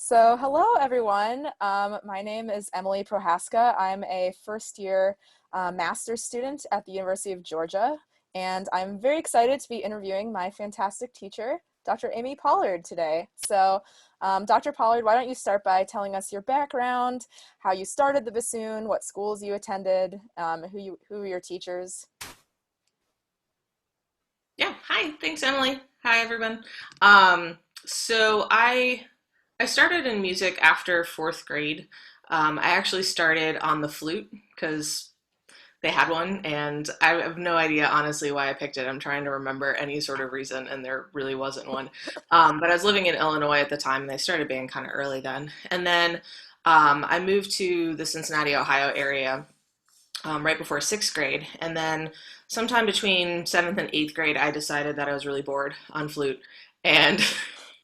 Hello everyone. My name is Emily Prochaska. I'm a first year master's student at the University of Georgia, and I'm very excited to be interviewing my fantastic teacher, Dr. Amy Pollard, today. Dr. Pollard, why don't you start by telling us your background, how you started the bassoon, what schools you attended, who were your teachers? Yeah, hi. Thanks, Emily. Hi, everyone. Um, so I started in music after fourth grade. I actually started on the flute because they had one, and I have no idea honestly why I picked it. I'm trying to remember any sort of reason, and there really wasn't one. But I was living in Illinois at the time, and they started being kind of early then. And then I moved to the Cincinnati, Ohio area right before sixth grade. And then sometime between seventh and eighth grade, I decided that I was really bored on flute and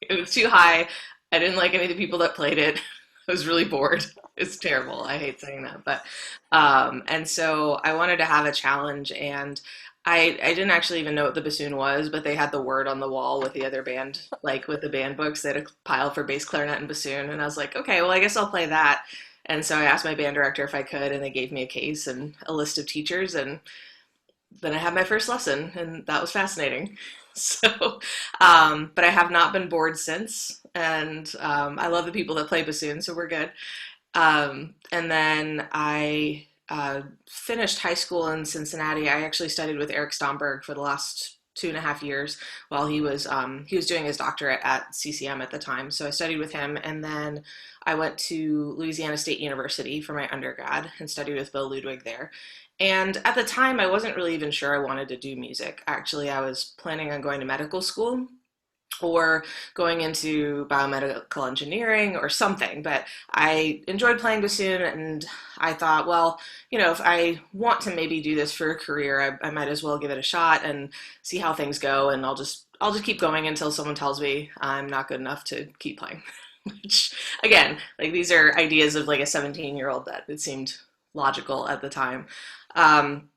it was too high. I didn't like any of the people that played it. I was really bored. It's terrible. I hate saying that. And so I wanted to have a challenge and I didn't actually even know what the bassoon was, but they had the word on the wall with the other band, like with the band books. They had a pile for bass, clarinet, and bassoon. And I was like, okay, well, I guess I'll play that. And so I asked my band director if I could, and they gave me a case and a list of teachers. And then I had my first lesson, and that was fascinating. But I have not been bored since. And I love the people that play bassoon, so we're good. And then I finished high school in Cincinnati. I actually studied with Eric Stomberg for the last 2.5 years while he was doing his doctorate at CCM at the time. So I studied with him, and then I went to Louisiana State University for my undergrad and studied with Bill Ludwig there. And at the time, I wasn't really even sure I wanted to do music. Actually, I was planning on going to medical school or going into biomedical engineering or something. But I enjoyed playing bassoon, and I thought, well, if I want to maybe do this for a career, I might as well give it a shot and see how things go. And I'll just keep going until someone tells me I'm not good enough to keep playing. Which, again, like these are ideas of like a 17-year-old that it seemed logical at the time. Um,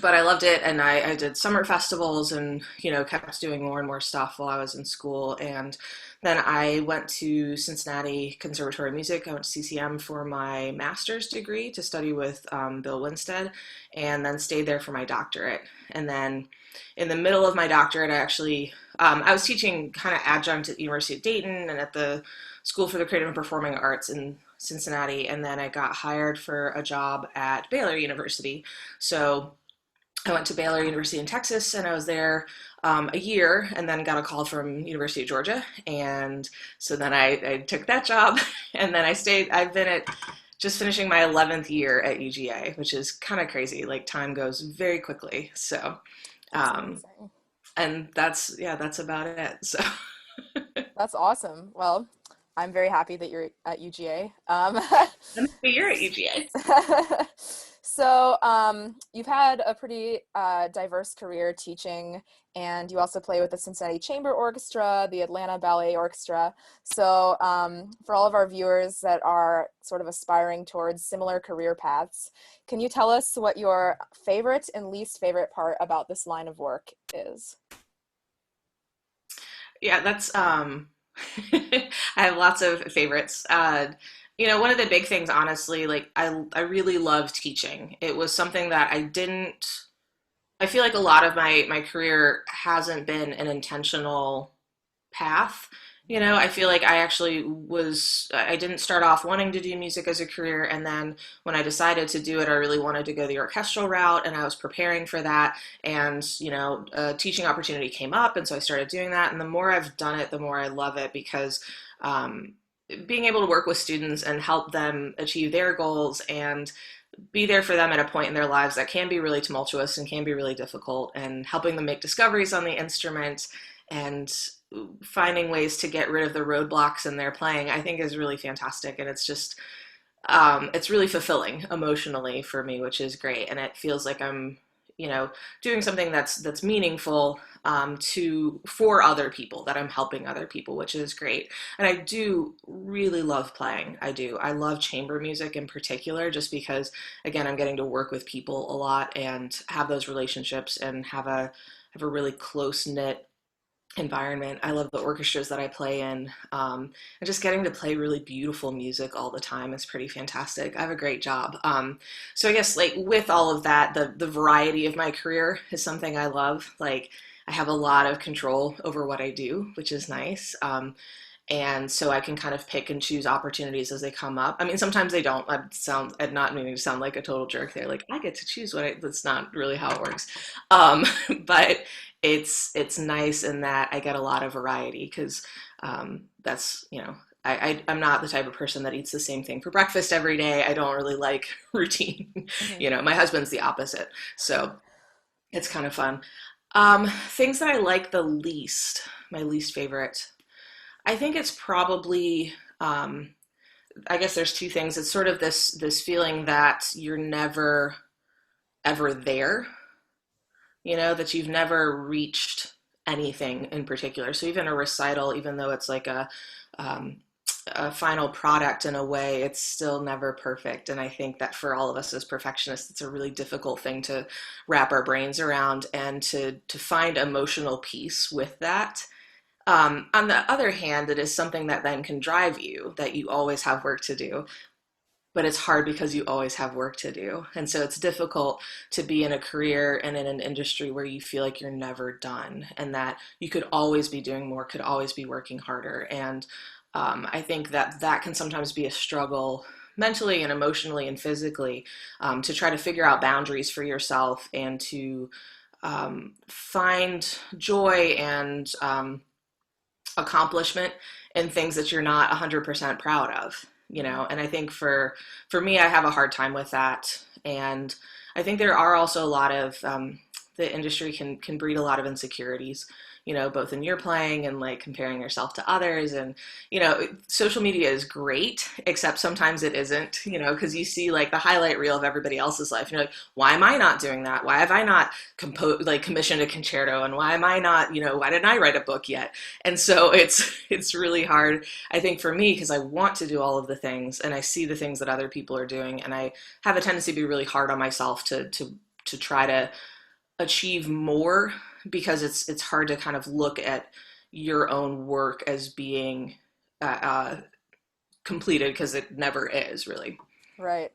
but I loved it, and I did summer festivals and kept doing more and more stuff while I was in school. And then I went to Cincinnati Conservatory of Music. I went to CCM for my master's degree to study with Bill Winstead, and then stayed there for my doctorate. And then in the middle of my doctorate, I was teaching kind of adjunct at the University of Dayton and at the School for the Creative and Performing Arts in Cincinnati, and then I got hired for a job at Baylor University. So I went to Baylor University in Texas, and I was there a year, and then got a call from University of Georgia, and so then I took that job, and then I stayed. I've been at just finishing my 11th year at UGA, which is kind of crazy. Like time goes very quickly. So, That's um, amazing. and that's about it. So, That's awesome. Well, I'm very happy that you're at UGA. I'm a year at UGA. You've had a pretty diverse career teaching, and you also play with the Cincinnati Chamber Orchestra, the Atlanta Ballet Orchestra. For all of our viewers that are sort of aspiring towards similar career paths, can you tell us what your favorite and least favorite part about this line of work is? Yeah, that's I have lots of favorites. One of the big things, honestly, like I really love teaching. It was something that I didn't. I feel like a lot of my career hasn't been an intentional path. I feel like I didn't start off wanting to do music as a career. And then when I decided to do it, I really wanted to go the orchestral route, and I was preparing for that. And, a teaching opportunity came up. And so I started doing that. And the more I've done it, the more I love it because, being able to work with students and help them achieve their goals and be there for them at a point in their lives that can be really tumultuous and can be really difficult, and helping them make discoveries on the instrument and finding ways to get rid of the roadblocks in their playing, I think is really fantastic. And it's really fulfilling emotionally for me, which is great. And it feels like I'm, doing something that's meaningful for other people, that I'm helping other people, which is great. And I do really love playing. I do. I love chamber music in particular, just because, again, I'm getting to work with people a lot and have those relationships and have a really close knit environment. I love the orchestras that I play in. And just getting to play really beautiful music all the time is pretty fantastic. I have a great job. So I guess like with all of that, the variety of my career is something I love. Like I have a lot of control over what I do, which is nice. And so I can kind of pick and choose opportunities as they come up. I mean, sometimes they don't. I'm not meaning to sound like a total jerk there. Like I get to choose that's not really how it works. But it's nice in that I get a lot of variety because that's, I'm not the type of person that eats the same thing for breakfast every day. I don't really like routine. Hmm. My husband's the opposite. So it's kind of fun. Things that I like the least, my least favorite. I think it's probably, I guess there's two things. It's sort of this feeling that you're never ever there, that you've never reached anything in particular. So even a recital, even though it's like um, a final product in a way, it's still never perfect. And I think that for all of us as perfectionists, it's a really difficult thing to wrap our brains around and to find emotional peace with that. On the other hand, it is something that then can drive you, that you always have work to do, but it's hard because you always have work to do. And so it's difficult to be in a career and in an industry where you feel like you're never done and that you could always be doing more, could always be working harder. And I think that can sometimes be a struggle mentally and emotionally and physically, to try to figure out boundaries for yourself and to find joy and accomplishment in things that you're not 100% proud of, and I think for me, I have a hard time with that. And I think there are also a lot of the industry can breed a lot of insecurities, both in your playing and like comparing yourself to others. And, social media is great, except sometimes it isn't, because you see like the highlight reel of everybody else's life. And you're like, why am I not doing that? Why have I not commissioned a concerto? And why am I not, why didn't I write a book yet? And so it's really hard, I think, for me, because I want to do all of the things and I see the things that other people are doing. And I have a tendency to be really hard on myself to try to achieve more because it's hard to kind of look at your own work as being completed because it never is really. Right,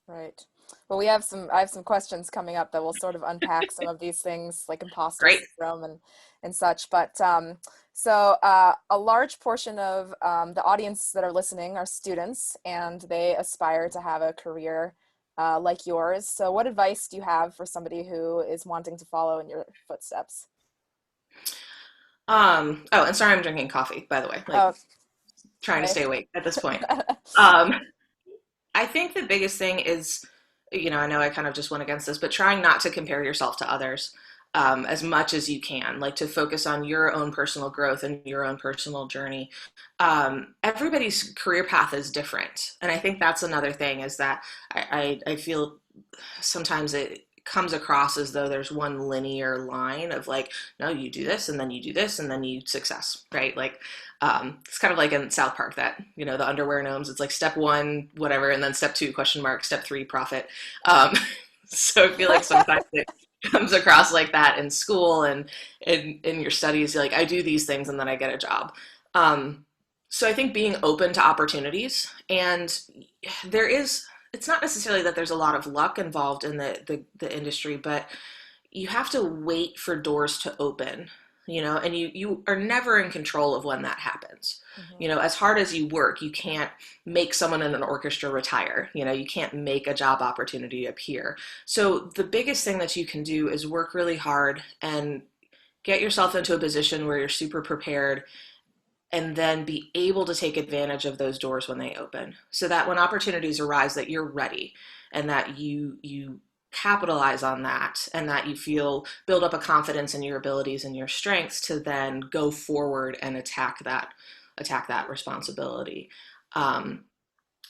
right. Well, I have some questions coming up that will sort of unpack some of these things like imposter Great. syndrome and such. But a large portion of the audience that are listening are students, and they aspire to have a career like yours. So, what advice do you have for somebody who is wanting to follow in your footsteps? Oh, and sorry, I'm drinking coffee, by the way, like Oh, trying to okay. stay awake at this point. Um, I think the biggest thing is, I know I kind of just went against this, but trying not to compare yourself to others as much as you can, like to focus on your own personal growth and your own personal journey. Everybody's career path is different. And I think that's another thing is that I feel sometimes it comes across as though there's one linear line of like, no, you do this and then you do this and then you success, right? Like, it's kind of like in South Park that, the underwear gnomes, it's like step one, whatever, and then step two, question mark, step three, profit. Um, so I feel like sometimes it comes across like that in school and in your studies, you're like, I do these things and then I get a job. So I think being open to opportunities, and there is, it's not necessarily that there's a lot of luck involved in the industry, but you have to wait for doors to open, and you are never in control of when that happens. Hmm. As hard as you work, you can't make someone in an orchestra retire. You can't make a job opportunity appear. So the biggest thing that you can do is work really hard and get yourself into a position where you're super prepared and then be able to take advantage of those doors when they open so that when opportunities arise that you're ready and that you capitalize on that and that you feel build up a confidence in your abilities and your strengths to then go forward and attack that responsibility.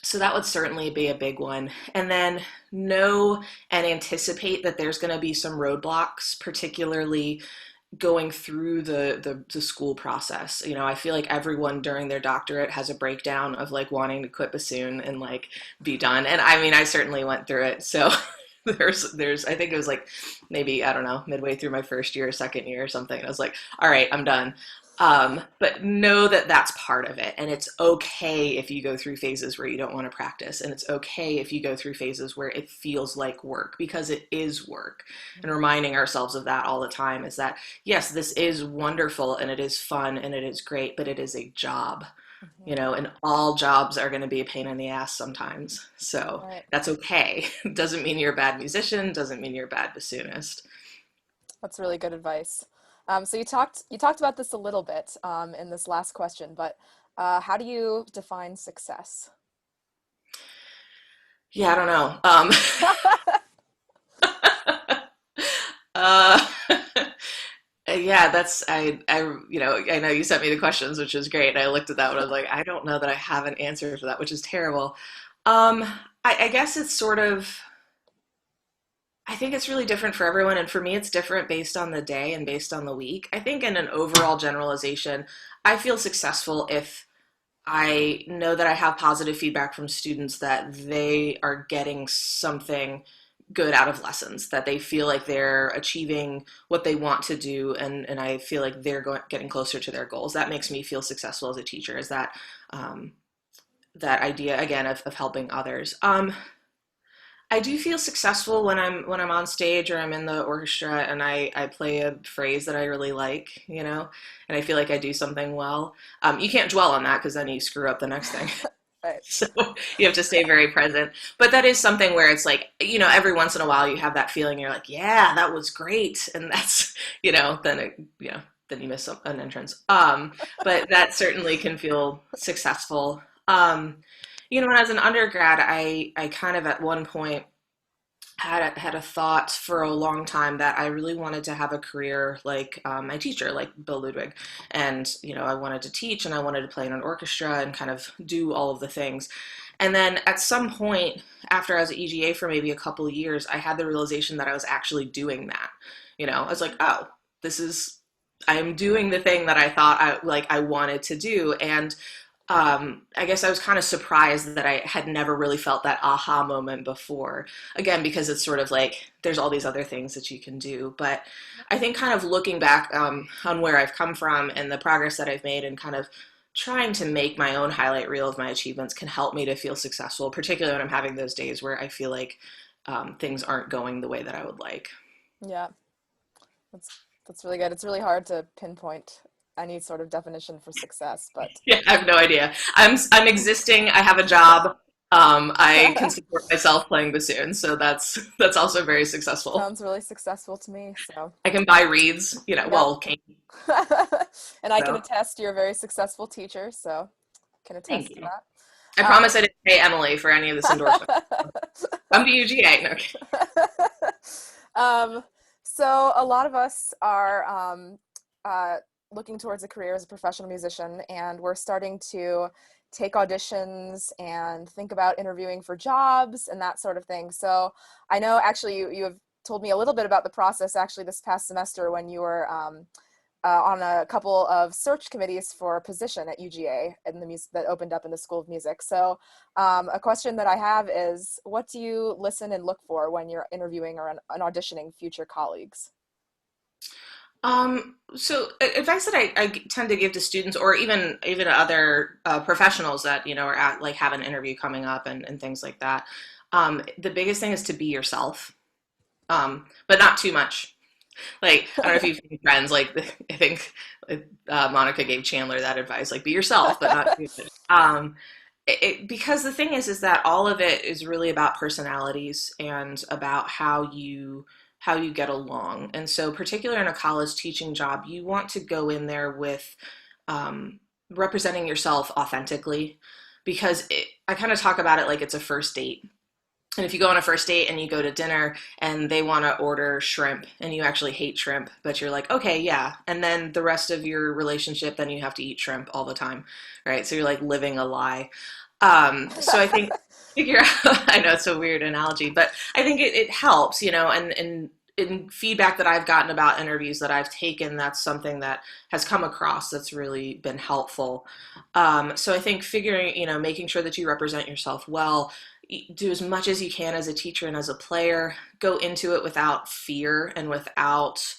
So that would certainly be a big one. And then know and anticipate that there's going to be some roadblocks, particularly going through the school process. I feel like everyone during their doctorate has a breakdown of like wanting to quit bassoon and like be done. And I mean, I certainly went through it. So there's I think it was like maybe, I don't know, midway through my first year, second year or something. And I was like, all right, I'm done. But know that that's part of it. And it's okay if you go through phases where you don't want to practice. And it's okay if you go through phases where it feels like work, because it is work. And reminding ourselves of that all the time is that, yes, this is wonderful and it is fun and it is great, but it is a job. Mm-hmm. You know, and all jobs are going to be a pain in the ass sometimes. So Right. that's okay. Doesn't mean you're a bad musician, doesn't mean you're a bad bassoonist. That's really good advice. So you talked about this a little bit in this last question, but how do you define success? Yeah, I don't know. Uh, yeah, that's I know you sent me the questions, which is great. And I looked at that and I was like, I don't know that I have an answer for that, which is terrible. Um, I guess it's sort of, I think it's really different for everyone, and for me, it's different based on the day and based on the week. I think in an overall generalization, I feel successful if I know that I have positive feedback from students that they are getting something good out of lessons, that they feel like they're achieving what they want to do, and I feel like they're getting closer to their goals. That makes me feel successful as a teacher, is that that idea again of helping others. I do feel successful when I'm on stage or I'm in the orchestra and I play a phrase that I really like, you know, and I feel like I do something well. You can't dwell on that because then you screw up the next thing. Right. So you have to stay very present. But that is something where it's like, you know, every once in a while you have that feeling, you're like, yeah, that was great. And that's, you know, then you miss an entrance. But that certainly can feel successful. You know, when I was an undergrad, I kind of at one point had a thought for a long time that I really wanted to have a career like my teacher, like Bill Ludwig. And, you know, I wanted to teach and I wanted to play in an orchestra and kind of do all of the things. And then at some point, after I was at EGA for maybe a couple of years, I had the realization that I was actually doing that. You know, I was like, oh, this is, I'm doing the thing that I thought I wanted to do. And I guess I was kind of surprised that I had never really felt that aha moment before. Again, because it's sort of like there's all these other things that you can do. But I think kind of looking back on where I've come from and the progress that I've made and kind of trying to make my own highlight reel of my achievements can help me to feel successful, particularly when I'm having those days where I feel like things aren't going the way that I would like. Yeah, that's that's really good. It's really hard to pinpoint any sort of definition for success, but Yeah, I have no idea. I'm existing. I have a job. I can support myself playing bassoon, so that's also very successful. sounds really successful to me. So, I can buy reeds, you know, yep. well, cane. And I can So attest you're a very successful teacher, so can thank attest to you. I that. promise I didn't pay Emily for any of this endorsement. I'm the UGA. No, okay. Um, so a lot of us are uh, looking towards a career as a professional musician, and we're starting to take auditions and think about interviewing for jobs and that sort of thing. So I know actually you have told me a little bit about the process actually this past semester when you were on a couple of search committees for a position at UGA in the music that opened up in the School of Music. So a question that I have is, what do you listen and look for when you're interviewing or auditioning future colleagues? So advice that I tend to give to students or even other professionals that, you know, are at like have an interview coming up and things like that. The biggest thing is to be yourself, but not too much. Like, I don't know if you've seen Friends, like, I think Monica gave Chandler that advice, like, be yourself, but not too much. Because the thing is that all of it is really about personalities and about how you get along. And so, particularly in a college teaching job, you want to go in there with representing yourself authentically, because I kind of talk about it like it's a first date. And if you go on a first date and you go to dinner and they want to order shrimp and you actually hate shrimp, but you're like, okay, yeah. And then the rest of your relationship, then you have to eat shrimp all the time, right? So you're like living a lie. So I think figure out, I know it's a weird analogy, but I think it helps, you know, and in feedback that I've gotten about interviews that I've taken, that's something that has come across that's really been helpful. So I think figuring, you know, making sure that you represent yourself well, do as much as you can as a teacher and as a player. Go into it without fear and without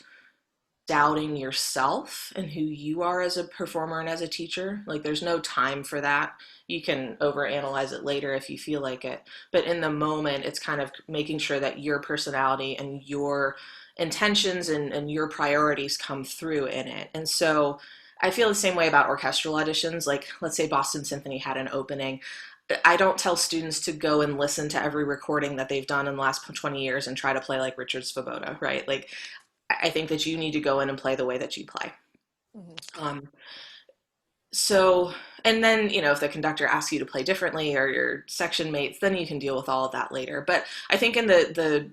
doubting yourself and who you are as a performer and as a teacher. Like there's no time for that. You can overanalyze it later if you feel like it. But in the moment, it's kind of making sure that your personality and your intentions and your priorities come through in it. And so I feel the same way about orchestral auditions. Like let's say Boston Symphony had an opening. I don't tell students to go and listen to every recording that they've done in the last 20 years and try to play like Richard Svoboda, right? Like I think that you need to go in and play the way that you play. Mm-hmm. Um, so, and then, if the conductor asks you to play differently or your section mates, then you can deal with all of that later. But I think in the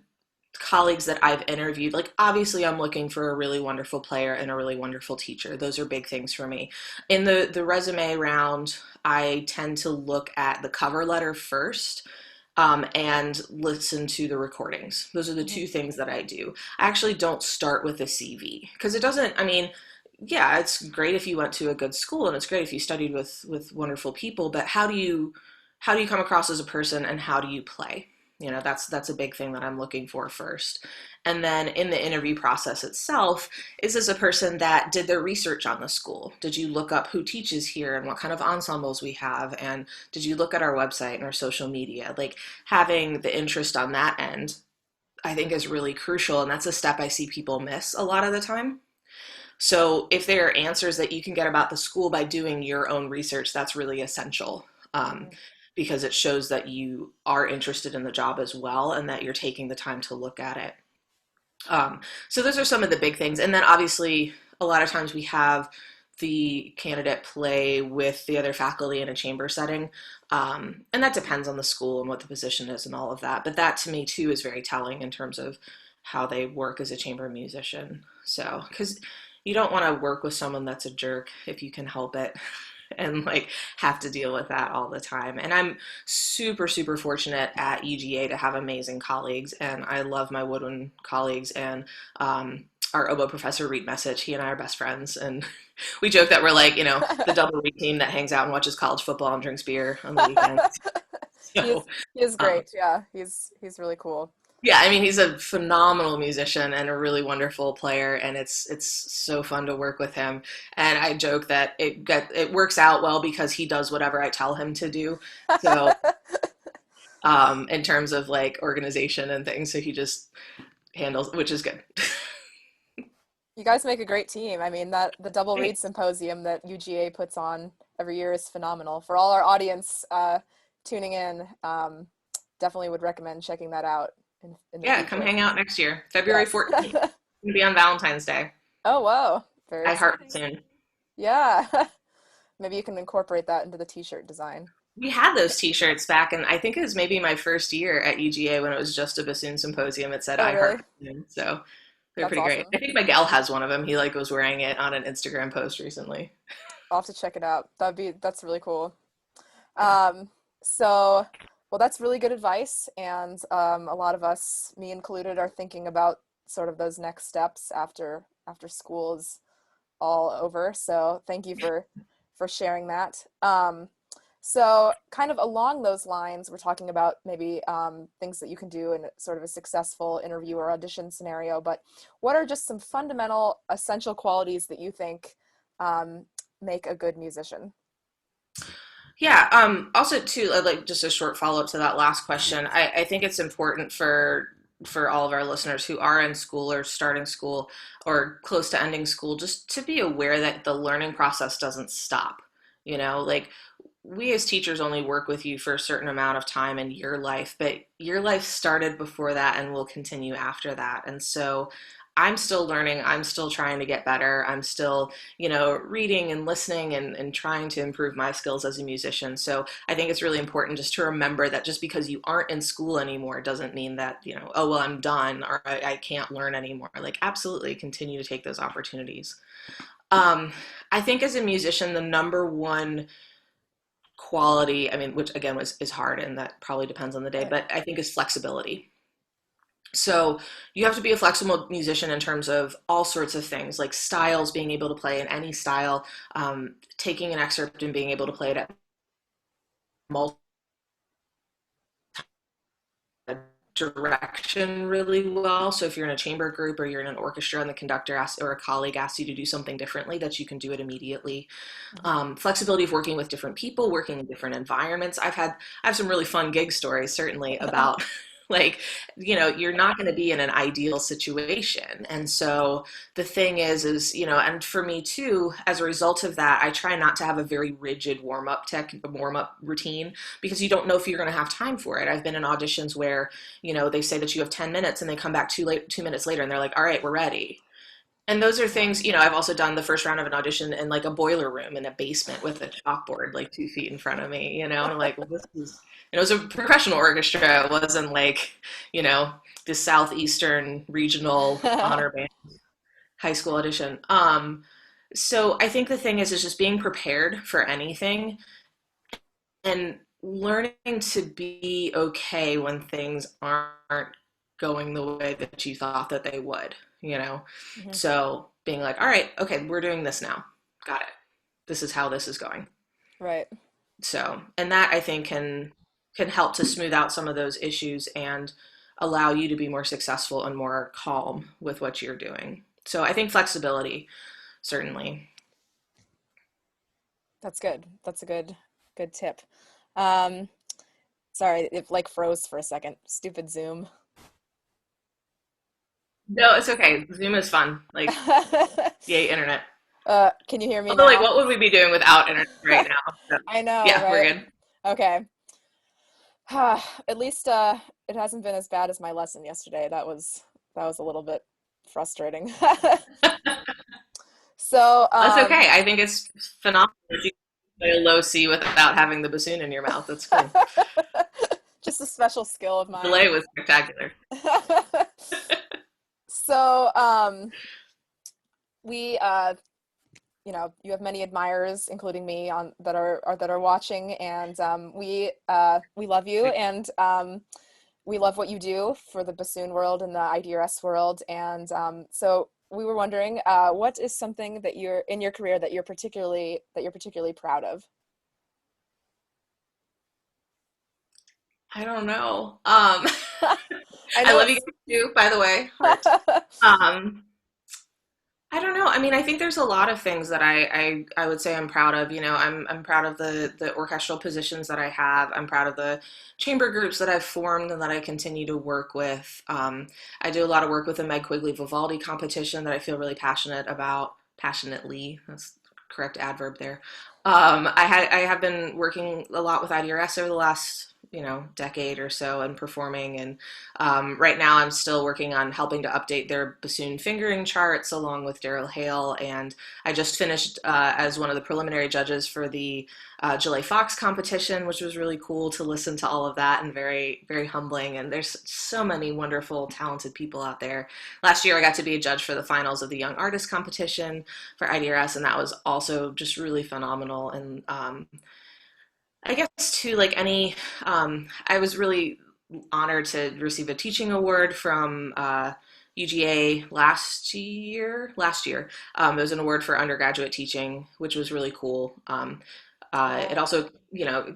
colleagues that I've interviewed, like obviously I'm looking for a really wonderful player and a really wonderful teacher. Those are big things for me. In the resume round, I tend to look at the cover letter first. And listen to the recordings. Those are the two things that I do. I actually don't start with a CV because it doesn't, I mean, yeah, it's great if you went to a good school and it's great if you studied with wonderful people, but how do you come across as a person and how do you play? That's a big thing that I'm looking for first. And then in the interview process itself, is this a person that did their research on the school? Did you look up who teaches here and what kind of ensembles we have? And did you look at our website and our social media? Like having the interest on that end, I think is really crucial. And that's a step I see people miss a lot of the time. So if there are answers that you can get about the school by doing your own research, that's really essential. Mm-hmm. Because it shows that you are interested in the job as well and that you're taking the time to look at it. So those are some of the big things. And then obviously, a lot of times we have the candidate play with the other faculty in a chamber setting. And that depends on the school and what the position is and all of that. But that to me too is very telling in terms of how they work as a chamber musician. So, because you don't want to work with someone that's a jerk if you can help it. And like have to deal with that all the time. And I'm super, super fortunate at UGA to have amazing colleagues. And I love my woodwind colleagues and our oboe professor, Reed Message. He and I are best friends. And we joke that we're like, the double reed team that hangs out and watches college football and drinks beer on the weekends. he is So, he is um, great. Yeah, he's really cool. yeah, I mean, he's a phenomenal musician and a really wonderful player, and it's so fun to work with him. And I joke that it works out well because he does whatever I tell him to do. So, in terms of like organization and things, so he just handles, which is good. You guys make a great team. I mean, that the double read Thanks. symposium that UGA puts on every year is phenomenal. For all our audience tuning in, definitely would recommend checking that out in the Yeah, come future. hang out next year, February Yes. 14th. It'll be on Valentine's Day. Oh, whoa. Very I heart exciting. soon. Yeah. Maybe you can incorporate that into the t-shirt design. We had those T-shirts back, and I think it was maybe my first year at UGA when it was just a bassoon symposium. It said Oh, "I really? heart bassoon," so they're That's pretty great. awesome. I think Miguel has one of them. He like was wearing it on an Instagram post recently. I'll have to check it out. That's really cool. Yeah, Um, so, well, that's really good advice. And a lot of us, me included, are thinking about sort of those next steps after school is all over. So thank you for sharing that. So kind of along those lines, we're talking about maybe things that you can do in sort of a successful interview or audition scenario, but what are just some fundamental essential qualities that you think make a good musician? yeah. Also, too, like just a short follow up to that last question. I think it's important for all of our listeners who are in school or starting school or close to ending school, just to be aware that the learning process doesn't stop. Like we as teachers only work with you for a certain amount of time in your life, but your life started before that and will continue after that. And so I'm still learning. I'm still trying to get better. I'm still, reading and listening and trying to improve my skills as a musician. So I think it's really important just to remember that just because you aren't in school anymore doesn't mean that, oh, well, I'm done or I can't learn anymore. Like, absolutely continue to take those opportunities. I think as a musician, the number one quality, I mean, which again is hard and that probably depends on the day, Right. but I think is flexibility. So you have to be a flexible musician in terms of all sorts of things, like styles, being able to play in any style, taking an excerpt and being able to play it at multiple direction really well. So if you're in a chamber group or you're in an orchestra and the conductor asks, or a colleague asks you to do something differently, that you can do it immediately. Mhm. Flexibility of working with different people, working in different environments. I have some really fun gig stories, certainly, about like, you're not going to be in an ideal situation. And so the thing is, and for me too, as a result of that, I try not to have a very rigid warm up routine, because you don't know if you're going to have time for it. I've been in auditions where, they say that you have 10 minutes and they come back 2 minutes later and they're like, all right, we're ready. And those are things, I've also done the first round of an audition in like a boiler room in a basement with a chalkboard like 2 feet in front of me, and I'm like, well, this is, it was a professional orchestra. It wasn't like, you know, the Southeastern Regional Honor Band high school audition. So I think the thing is just being prepared for anything and learning to be okay when things aren't going the way that you thought that they would, you know? Mhm. So being like, all right, okay, we're doing this now. Got it. This is how this is going. Right. So, and that I think can help to smooth out some of those issues and allow you to be more successful and more calm with what you're doing. So I think flexibility, certainly. That's good. That's a good tip. Um, Sorry, it like froze for a second. Stupid Zoom. No, it's okay. Zoom is fun. Like, yay, internet. Can you hear me Although, like, now? what would we be doing without internet right now? So, I know, yeah, we're right? good. Okay. At least it hasn't been as bad as my lesson yesterday. That was a little bit frustrating. So, That's okay. I think it's phenomenal if you can play a low C without having the bassoon in your mouth. That's cool. just a special skill of The mine. delay was spectacular. So, we you have many admirers, including me, on that are watching, and we love you, and we love what you do for the bassoon world and the IDRS world, and so we were wondering, what is something that you're in your career that you're particularly proud of? I don't know. I I know love you it's guys too, by the way. Heart. Um, I don't know. I mean, I think there's a lot of things that I would say I'm proud of. I'm proud of the orchestral positions that I have. I'm proud of the chamber groups that I've formed and that I continue to work with. I do a lot of work with the Meg Quigley Vivaldi competition that I feel really passionate about. Passionately, that's the correct adverb there. I have been working a lot with IDRS over the last decade or so and performing, and right now I'm still working on helping to update their bassoon fingering charts along with Daryl Hale, and I just finished as one of the preliminary judges for the Gillet Fox competition, which was really cool to listen to all of that and very, very humbling. And there's so many wonderful, talented people out there. Last year I got to be a judge for the finals of the Young Artist competition for IDRS, and that was also just really phenomenal. And I guess too, like I was really honored to receive a teaching award from UGA last year. It was an award for undergraduate teaching, which was really cool. It Wow. also,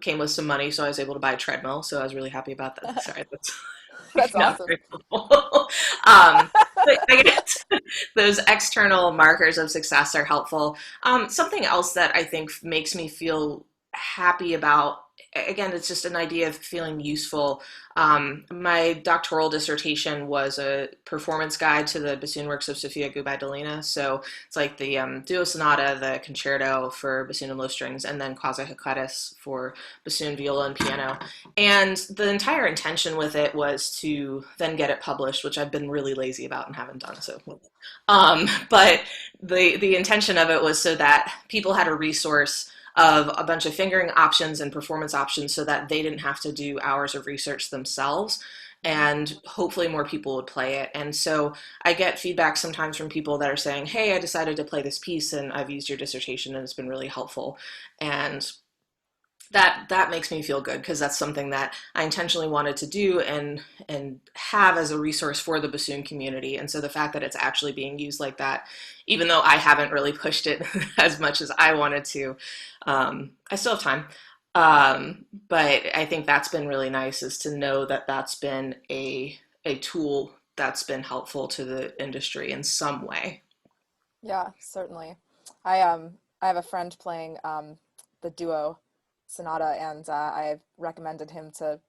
came with some money, so I was able to buy a treadmill. So I was really happy about that. Sorry, that's That's not awesome. very helpful. um, but I guess those external markers of success are helpful. Something else that I think makes me feel happy about, again, it's just an idea of feeling useful. My doctoral dissertation was a performance guide to the bassoon works of Sofia Gubaidulina. So it's like the duo sonata, the concerto for bassoon and low strings, and then quasi Hecletus for bassoon, viola, and piano. And the entire intention with it was to then get it published, which I've been really lazy about and haven't done so. But the intention of it was so that people had a resource of a bunch of fingering options and performance options so that they didn't have to do hours of research themselves, Mhm. and hopefully more people would play it. And so I get feedback sometimes from people that are saying, hey, I decided to play this piece and I've used your dissertation and it's been really helpful. And that makes me feel good, because that's something that I intentionally wanted to do and have as a resource for the bassoon community. And so the fact that it's actually being used like that, even though I haven't really pushed it as much as I wanted to, I still have time. But I think that's been really nice is to know that that's been a tool that's been helpful to the industry in some way. Yeah, certainly. I have a friend playing the duo sonata, and I recommended him to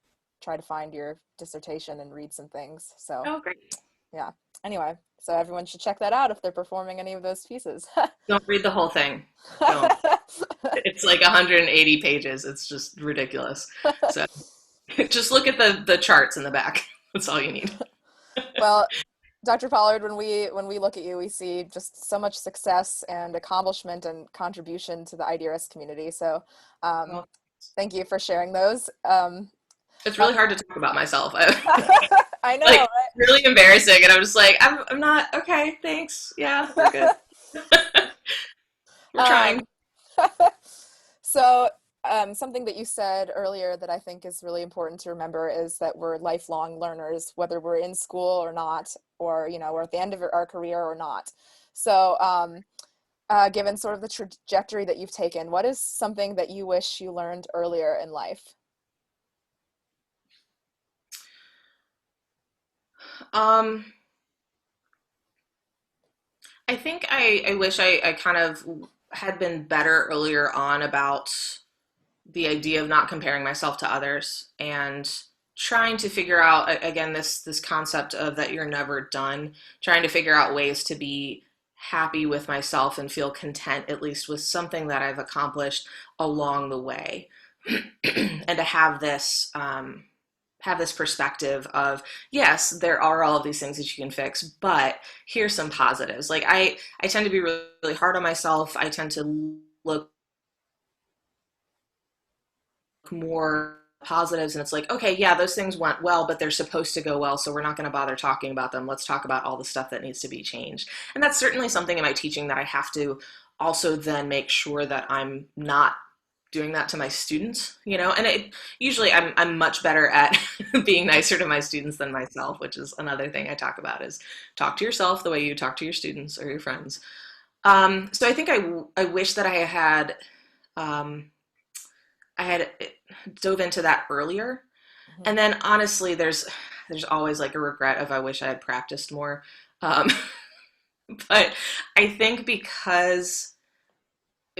try to find your dissertation and read some things. So Oh, great. yeah. Anyway, so everyone should check that out if they're performing any of those pieces. Don't read the whole thing. Don't. It's like 180 pages. It's just ridiculous. So just look at the charts in the back. That's all you need. Well, Dr. Pollard, when we look at you, we see just so much success and accomplishment and contribution to the IDRS community. So, um, Well, thank you for sharing those. it's really hard to talk about myself. I know, Like really embarrassing, and I'm just like, I'm not okay. Thanks. Yeah, we're good. We're right? trying. So, something that you said earlier that I think is really important to remember is that we're lifelong learners, whether we're in school or not, or we're at the end of our career or not. So, given sort of the trajectory that you've taken, what is something that you wish you learned earlier in life? Um, I think I wish I kind of had been better earlier on about the idea of not comparing myself to others and trying to figure out again this concept of that you're never done, trying to figure out ways to be happy with myself and feel content at least with something that I've accomplished along the way. And to have this perspective of yes, there are all of these things that you can fix, but here's some positives. Like I tend to be really, really hard on myself. I tend to look more positives, and it's like, okay, yeah, those things went well, but they're supposed to go well, so we're not going to bother talking about them. Let's talk about all the stuff that needs to be changed. And that's certainly something in my teaching that I have to also then make sure that I'm not doing that to my students, and usually I'm much better at being nicer to my students than myself, which is another thing I talk about is talk to yourself the way you talk to your students or your friends. So I think I wish that um, I had dove into that earlier. Mhm. And then honestly, there's always like a regret of I wish I had practiced more. Um, but I think because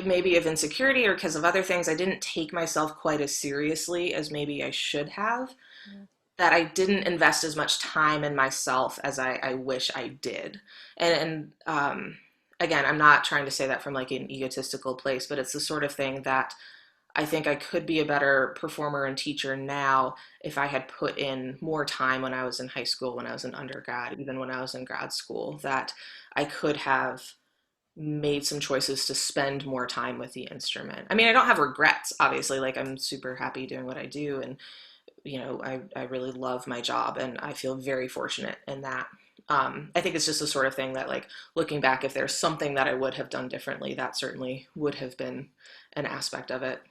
maybe of insecurity or because of other things, I didn't take myself quite as seriously as maybe I should have. Mhm. That I didn't invest as much time in myself as I wish I did. And again, I'm not trying to say that from like an egotistical place, but it's the sort of thing that I think I could be a better performer and teacher now if I had put in more time when I was in high school, when I was in undergrad, even when I was in grad school, that I could have made some choices to spend more time with the instrument. I mean, I don't have regrets, obviously. Like, I'm super happy doing what I do. And, I really love my job and I feel very fortunate in that. I think it's just the sort of thing that, like, looking back, if there's something that I would have done differently, that certainly would have been an aspect of it.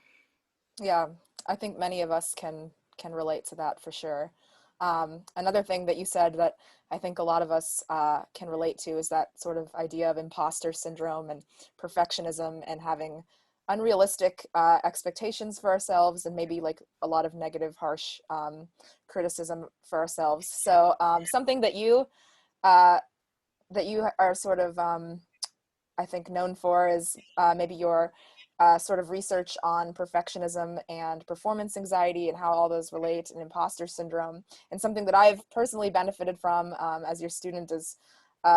Yeah, I think many of us can relate to that for sure. Another thing that you said that I think a lot of us can relate to is that sort of idea of imposter syndrome and perfectionism and having unrealistic expectations for ourselves and maybe like a lot of negative, harsh criticism for ourselves. So something uh, that you are sort of I think known for is maybe your sort of research on perfectionism and performance anxiety and how all those relate and imposter syndrome. And something that I've personally benefited from as your student is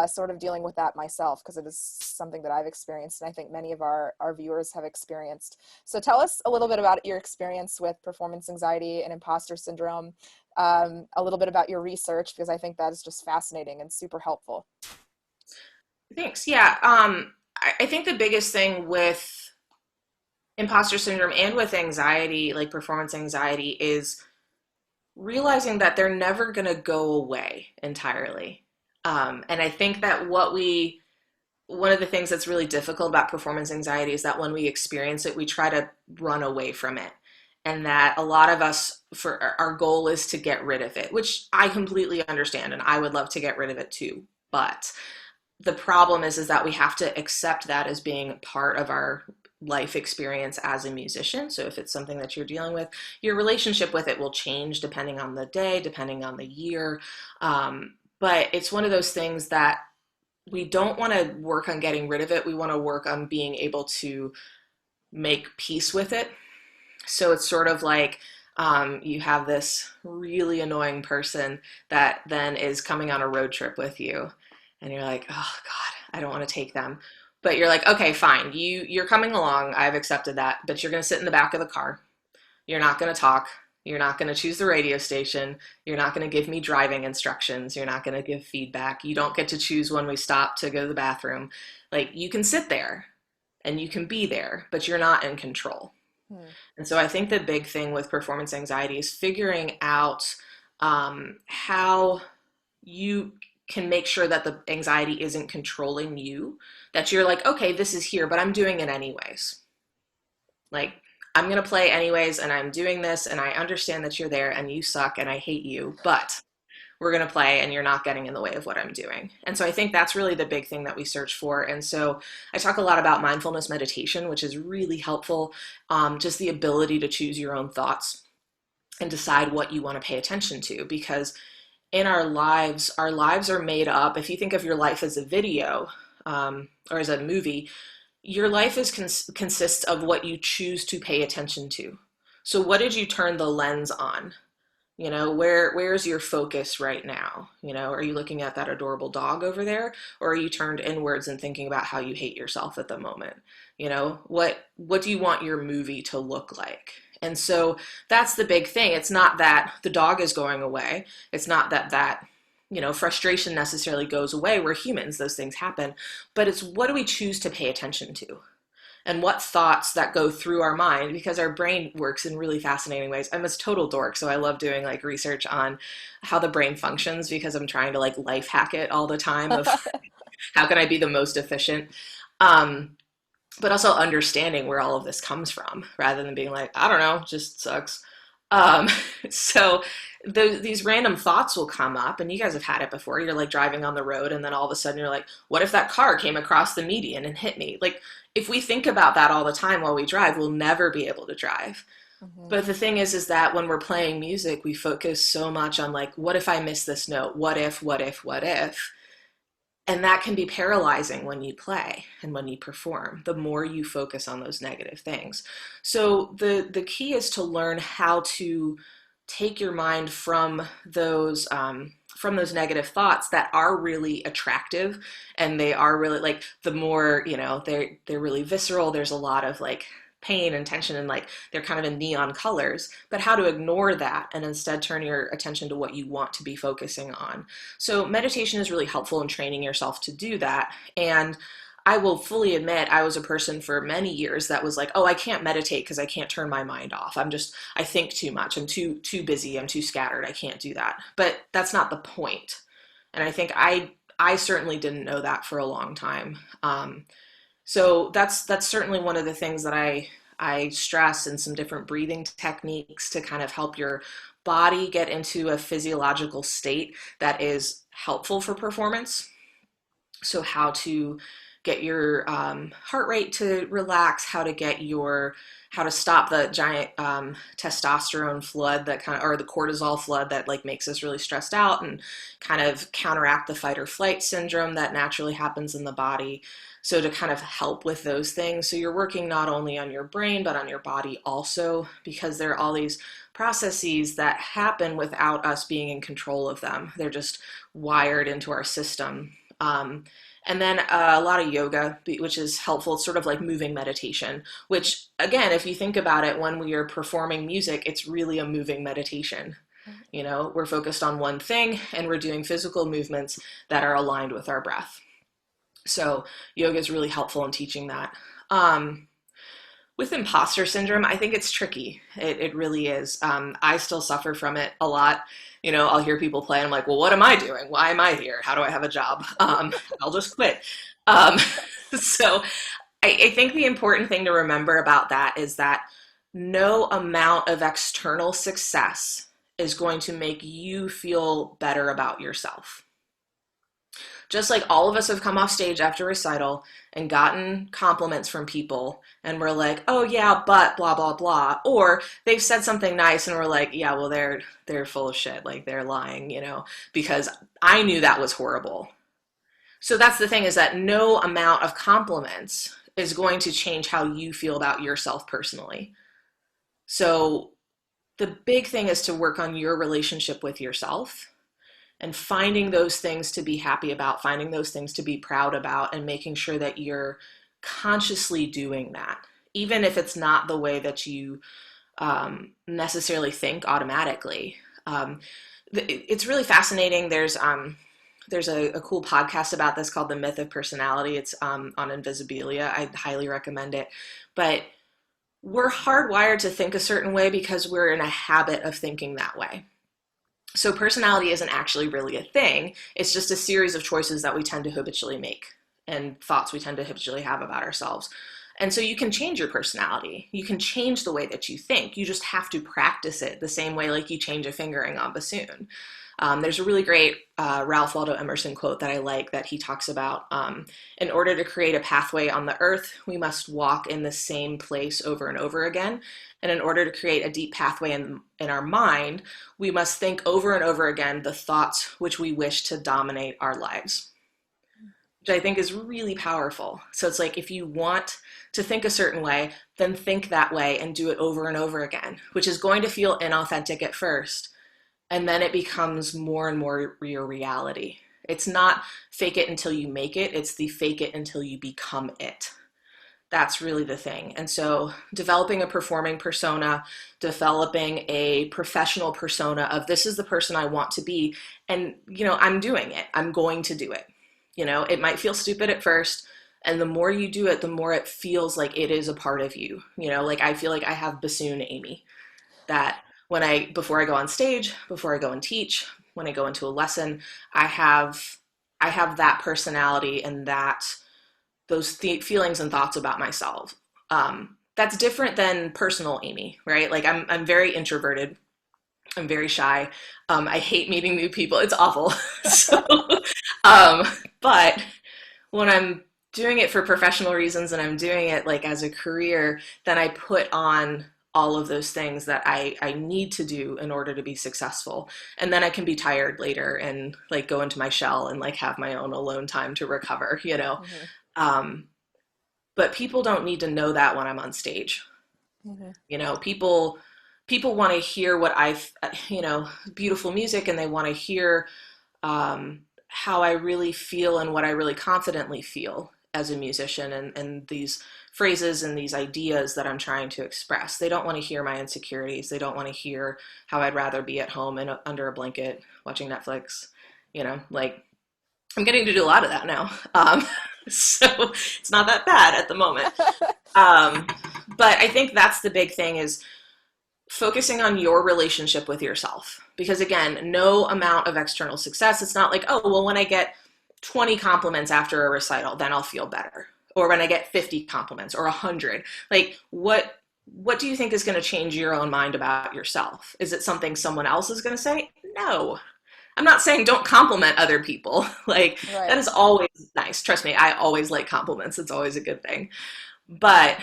sort of dealing with that myself because it is something that I've experienced and I think many of our viewers have experienced. So tell us a little bit about your experience with performance anxiety and imposter syndrome, a little bit about your research because I think that is just fascinating and super helpful. Thanks. Yeah. I think the biggest thing with imposter syndrome and with anxiety, like performance anxiety, is realizing that they're never going to go away entirely. And I think that one of the things that's really difficult about performance anxiety is that when we experience it, we try to run away from it. And that a lot of us, for our goal is to get rid of it, which I completely understand. And I would love to get rid of it too. But the problem is that we have to accept that as being part of our life experience as a musician. So if it's something that you're dealing with, your relationship with it will change depending on the day, depending on the year. But it's one of those things that we don't want to work on getting rid of it. We want to work on being able to make peace with it. So it's sort of like you have this really annoying person that then is coming on a road trip with you, and you're like, oh God, I don't want to take them. But you're like, okay, fine, you're coming along. I've accepted that, but you're going to sit in the back of the car. You're not going to talk. You're not going to choose the radio station. You're not going to give me driving instructions. You're not going to give feedback. You don't get to choose when we stop to go to the bathroom. Like, you can sit there and you can be there, but you're not in control. Hmm. And so I think the big thing with performance anxiety is figuring out how you can make sure that the anxiety isn't controlling you, that you're like, okay, this is here, but I'm doing it anyways. Like, I'm going to play anyways, and I'm doing this, and I understand that you're there, and you suck, and I hate you, but we're going to play, and you're not getting in the way of what I'm doing. And so I think that's really the big thing that we search for. And so I talk a lot about mindfulness meditation, which is really helpful, just the ability to choose your own thoughts and decide what you want to pay attention to. Because in our lives are made up. If you think of your life as a video or as a movie, your life is consists of what you choose to pay attention to. So what did you turn the lens on? You know, where's your focus right now? You know, are you looking at that adorable dog over there, or are you turned inwards and thinking about how you hate yourself at the moment? You know, what do you want your movie to look like? And so that's the big thing. It's not that the dog is going away. It's not that you know, frustration necessarily goes away. We're humans, those things happen. But it's what do we choose to pay attention to? And what thoughts that go through our mind, because our brain works in really fascinating ways. I'm a total dork, so I love doing like research on how the brain functions because I'm trying to like life hack it all the time of how can I be the most efficient. Um, but also understanding where all of this comes from rather than being like, I don't know, just sucks. Um, so these random thoughts will come up, and you guys have had it before. You're like driving on the road, and then all of a sudden you're like, what if that car came across the median and hit me? Like, if we think about that all the time while we drive, we'll never be able to drive. Mhm. But the thing is that when we're playing music, we focus so much on like, what if I miss this note? What if, what if, what if? And that can be paralyzing when you play and when you perform, the more you focus on those negative things. So the key is to learn how to take your mind from those negative thoughts that are really attractive, and they are really like, the more, you know, they're really visceral. There's a lot of like pain and tension, and like they're kind of in neon colors, but how to ignore that and instead turn your attention to what you want to be focusing on. So meditation is really helpful in training yourself to do that. And I will fully admit I was a person for many years that was like, oh, I can't meditate because I can't turn my mind off. I think too much. I'm too busy. I'm too scattered. I can't do that. But that's not the point. And I think I certainly didn't know that for a long time. So that's certainly one of the things that I stress in some different breathing techniques to kind of help your body get into a physiological state that is helpful for performance. So how to get your heart rate to relax, how to stop the giant testosterone flood that kind of, or the cortisol flood that like makes us really stressed out, and kind of counteract the fight or flight syndrome that naturally happens in the body. So to kind of help with those things. So you're working not only on your brain, but on your body also, because there are all these processes that happen without us being in control of them. They're just wired into our system. And then a lot of yoga, which is helpful. It's sort of like moving meditation, which again, if you think about it, when we are performing music, it's really a moving meditation. You know, we're focused on one thing and we're doing physical movements that are aligned with our breath. So yoga is really helpful in teaching that. With imposter syndrome, I think it's tricky. It really is. I still suffer from it a lot. You know, I'll hear people play and I'm like, well, what am I doing? Why am I here? How do I have a job? I'll just quit. Um, so I think the important thing to remember about that is that no amount of external success is going to make you feel better about yourself. Just like all of us have come off stage after recital and gotten compliments from people and we're like, oh yeah, but blah blah blah. Or they've said something nice and we're like, yeah, well they're full of shit, like they're lying, because I knew that was horrible. So that's the thing, is that no amount of compliments is going to change how you feel about yourself personally. So the big thing is to work on your relationship with yourself and finding those things to be happy about, finding those things to be proud about, and making sure that you're consciously doing that, even if it's not the way that you necessarily think automatically. It's really fascinating. There's a cool podcast about this called The Myth of Personality. It's on Invisibilia. I highly recommend it. But we're hardwired to think a certain way because we're in a habit of thinking that way. So personality isn't actually really a thing. It's just a series of choices that we tend to habitually make and thoughts we tend to habitually have about ourselves. And so you can change your personality. You can change the way that you think. You just have to practice it the same way like you change a fingering on bassoon. There's a really great Ralph Waldo Emerson quote that I like, that he talks about, in order to create a pathway on the earth, we must walk in the same place over and over again. And in order to create a deep pathway in our mind, we must think over and over again the thoughts which we wish to dominate our lives, which I think is really powerful. So it's like, if you want to think a certain way, then think that way and do it over and over again, which is going to feel inauthentic at first. And then it becomes more and more your reality. It's not fake it until you make it. It's the fake it until you become it. That's really the thing. And so developing a performing persona, developing a professional persona of this is the person I want to be. And, I'm doing it. I'm going to do it. It might feel stupid at first. And the more you do it, the more it feels like it is a part of you. Like I feel like I have bassoon Amy, that before I go on stage, before I go and teach, when I go into a lesson, I have that personality and those feelings and thoughts about myself. That's different than personal Amy, right? Like I'm very introverted. I'm very shy. I hate meeting new people. It's awful. So, but when I'm doing it for professional reasons and I'm doing it like as a career, then I put on all of those things that I need to do in order to be successful. And then I can be tired later and like go into my shell and like have my own alone time to recover, Mm-hmm. But people don't need to know that when I'm on stage. Mm-hmm. People want to hear what beautiful music, and they want to hear how I really feel and what I really confidently feel as a musician, and these phrases and these ideas that I'm trying to express. They don't want to hear my insecurities. They don't want to hear how I'd rather be at home and under a blanket watching Netflix. Like I'm getting to do a lot of that now. So it's not that bad at the moment. But I think that's the big thing, is focusing on your relationship with yourself. Because again, no amount of external success, it's not like, oh, well, when I get 20 compliments after a recital, then I'll feel better. Or when I get 50 compliments or 100. Like, what do you think is going to change your own mind about yourself? Is it something someone else is going to say? No. I'm not saying don't compliment other people. Like, right. That is always nice. Trust me, I always like compliments. It's always a good thing. But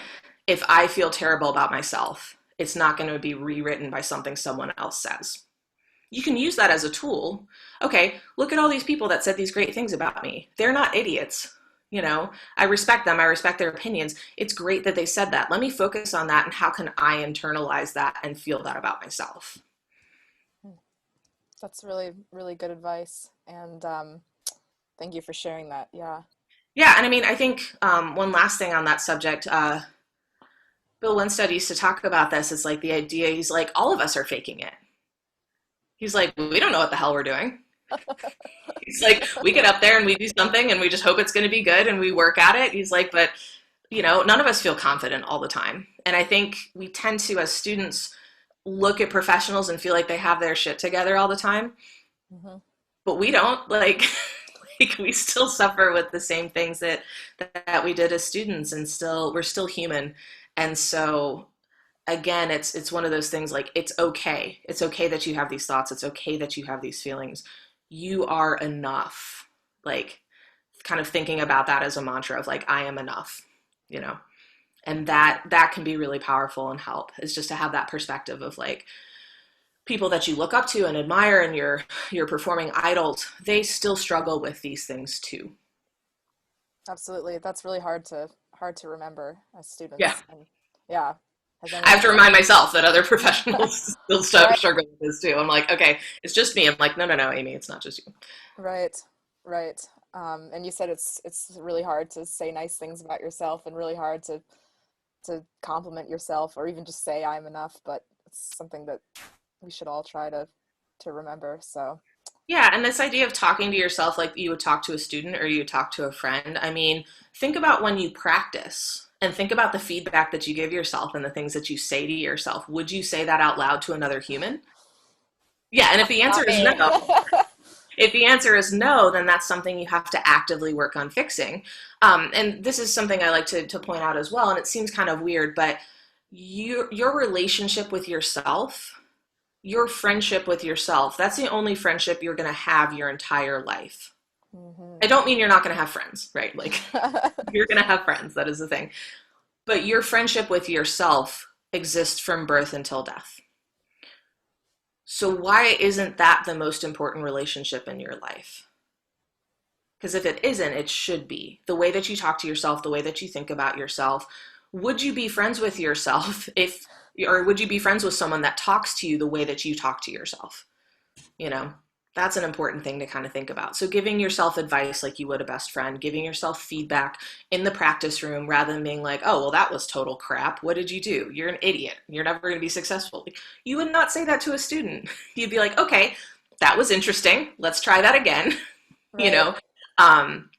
if I feel terrible about myself, it's not going to be rewritten by something someone else says. You can use that as a tool. Okay, look at all these people that said these great things about me. They're not idiots. I respect them. I respect their opinions. It's great that they said that. Let me focus on that, and how can I internalize that and feel that about myself? That's really, really good advice. And thank you for sharing that. Yeah. Yeah. And I mean, I think one last thing on that subject, Bill Winstead used to talk about this. It's like the idea, he's like, all of us are faking it. He's like, we don't know what the hell we're doing. He's like, we get up there and we do something and we just hope it's going to be good and we work at it. He's like, but none of us feel confident all the time. And I think we tend to, as students, look at professionals and feel like they have their shit together all the time. Mm-hmm. But we don't. Like we still suffer with the same things that we did as students, and we're still human. And so again, it's one of those things, like, it's okay. It's okay that you have these thoughts. It's okay that you have these feelings. You are enough. like kind of thinking about that as a mantra of like, I am enough, you know, and that can be really powerful and help, is just to have that perspective of like people that you look up to and admire and your performing idols, they still struggle with these things too. Absolutely. That's really hard to remember as Yeah. students. And yeah. Has I have anyone to remind myself that other professionals still right, struggle with this too. I'm like, okay, it's just me. I'm like, no, no, no, Amy, it's not just you. right, right. And you said it's really hard to say nice things about yourself and really hard to compliment yourself or even just say I'm enough, but it's something that we should all try to remember. So Yeah, and this idea of talking to yourself like you would talk to a student or you would talk to a friend. I mean, think about when you practice and think about the feedback that you give yourself and the things that you say to yourself. Would you say that out loud to another human? Yeah, and if the answer not is me. no, if the answer is no, then that's something you have to actively work on fixing. And this is something I like to point out as well, and it seems kind of weird, but your relationship with yourself, your friendship with yourself, that's the only friendship you're going to have your entire life. Hmm. I don't mean you're not going to have friends, right? Like you're going to have friends, that is the thing. But your friendship with yourself exists from birth until death. So why isn't that the most important relationship in your life? Because if it isn't, it should be. The way that you talk to yourself, the way that you think about yourself. Would you be friends with yourself if, or would you be friends with someone that talks to you the way that you talk to yourself? You know, that's an important thing to kind of think about. So giving yourself advice like you would a best friend, giving yourself feedback in the practice room rather than being like, oh, well, that was total crap. What did you do? You're an idiot. You're never going to be successful. You would not say that to a student. You'd be like, okay, that was interesting. Let's try that again. You Right, know, um,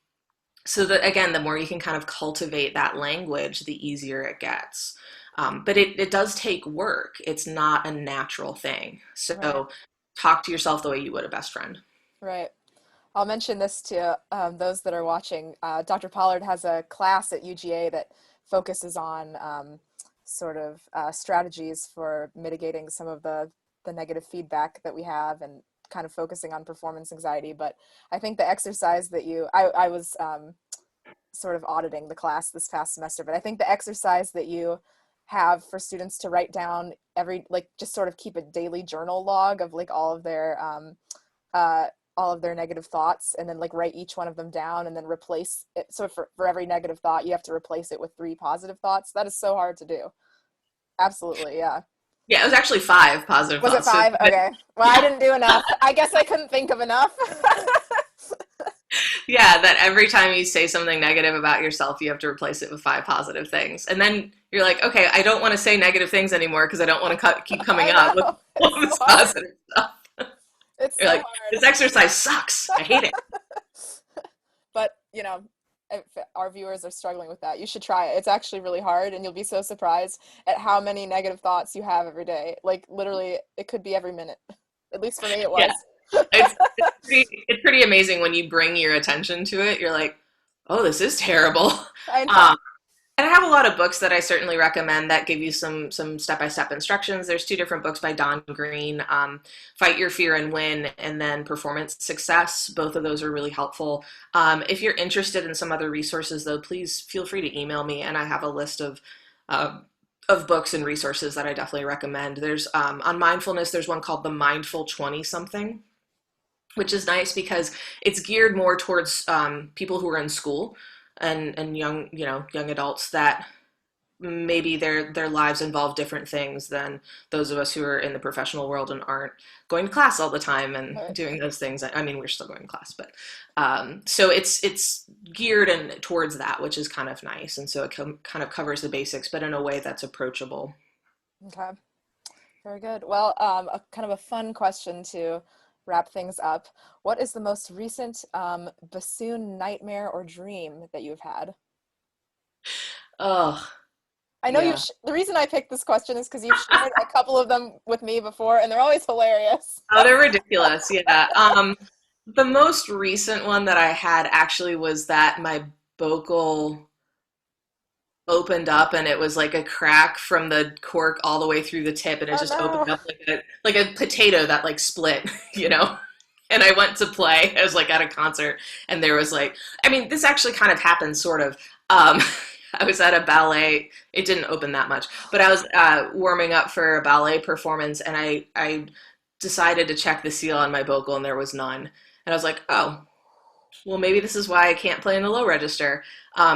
so that again, the more you can kind of cultivate that language, the easier it gets. But it does take work. It's not a natural thing. right, So talk to yourself the way you would a best friend. right. I'll mention this to those that are watching. Dr. Pollard has a class at UGA that focuses on sort of strategies for mitigating some of the negative feedback that we have and kind of focusing on performance anxiety. But I think the exercise that I was sort of auditing the class this past semester, but I think the exercise that you have for students to write down every, like, just sort of keep a daily journal log of like uh, all of their negative thoughts and then like write each one of them down and then replace it. So for every negative thought, you have to replace it with 3 positive thoughts. That is so hard to do. Absolutely. Yeah. Yeah, it was actually 5 positive Was it thoughts. So, 5? Okay. Well, I yeah, didn't do enough. I guess I couldn't think of enough. yeah, that every time you say something negative about yourself, you have to replace it with 5 positive things. And then you're like, okay, I don't want to say negative things anymore because I don't want to keep coming I up with know. all It's so this hard. positive stuff. It's You're so like, hard. this exercise sucks. I hate it. But, if our viewers are struggling with that, you should try it. It's actually really hard, and you'll be so surprised at how many negative thoughts you have every day. Like, literally, it could be every minute. At least for me, it Yeah, was. it's pretty amazing when you bring your attention to it. You're like, oh, this is terrible. I know. Um, And I have a lot of books that I certainly recommend that give you some step-by-step instructions. There's 2 different books by Don Green, Fight Your Fear and Win, and then Performance Success. Both of those are really helpful. If you're interested in some other resources, though, please feel free to email me, and I have a list of books and resources that I definitely recommend. There's on mindfulness, there's one called The Mindful 20-something, which is nice because it's geared more towards people who are in school and young, young adults that maybe their lives involve different things than those of us who are in the professional world and aren't going to class all the time and But doing those things. I mean, we're still going to class, but so it's geared and towards that, which is kind of nice, and so it kind of covers the basics, but in a way that's approachable. okay, very good. Well, a kind of a fun question to wrap things up. What is the most recent bassoon nightmare or dream that you've had? Oh, I know yeah. the reason I picked this question is because you've shared a couple of them with me before, and they're always hilarious. Oh, they're ridiculous. Yeah. The most recent one that I had actually was that my vocal opened up and it was like a crack from the cork all the way through the tip and it Oh just opened no. up like a potato that like split, you know? and I went to play. I was like at a concert, and there was like, I mean, this actually kind of happened sort of. I was at a ballet. It didn't open that much, but I was warming up for a ballet performance, and I decided to check the seal on my vocal, and there was none. And I was like, oh, well, maybe this is why I can't play in the low register.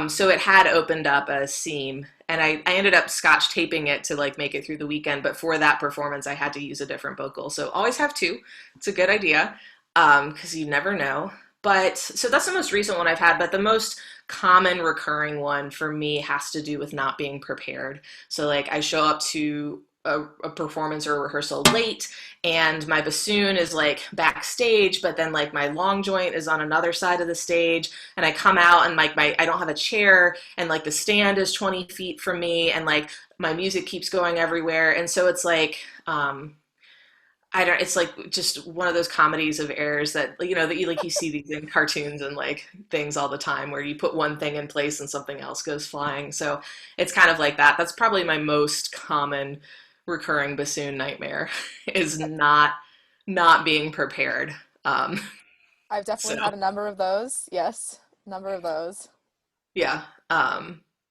So it had opened up a seam, and I ended up scotch taping it to like make it through the weekend. But for that performance, I had to use a different vocal. So always have two. It's a good idea because you never know. But so that's the most recent one I've had. But the most common recurring one for me has to do with not being prepared. So like I show up to a performance or a rehearsal late, and my bassoon is like backstage, but then like my long joint is on another side of the stage, and I come out and like my I don't have a chair, and like the stand is 20 feet from me, and like my music keeps going everywhere, and so it's like I don't. It's like just one of those comedies of errors that that you see these in cartoons and like things all the time where you put one thing in place and something else goes flying. So it's kind of like that. That's probably my most common recurring bassoon nightmare is not being prepared. Um, I've definitely so had a number of those. Yes, number of those. yeah,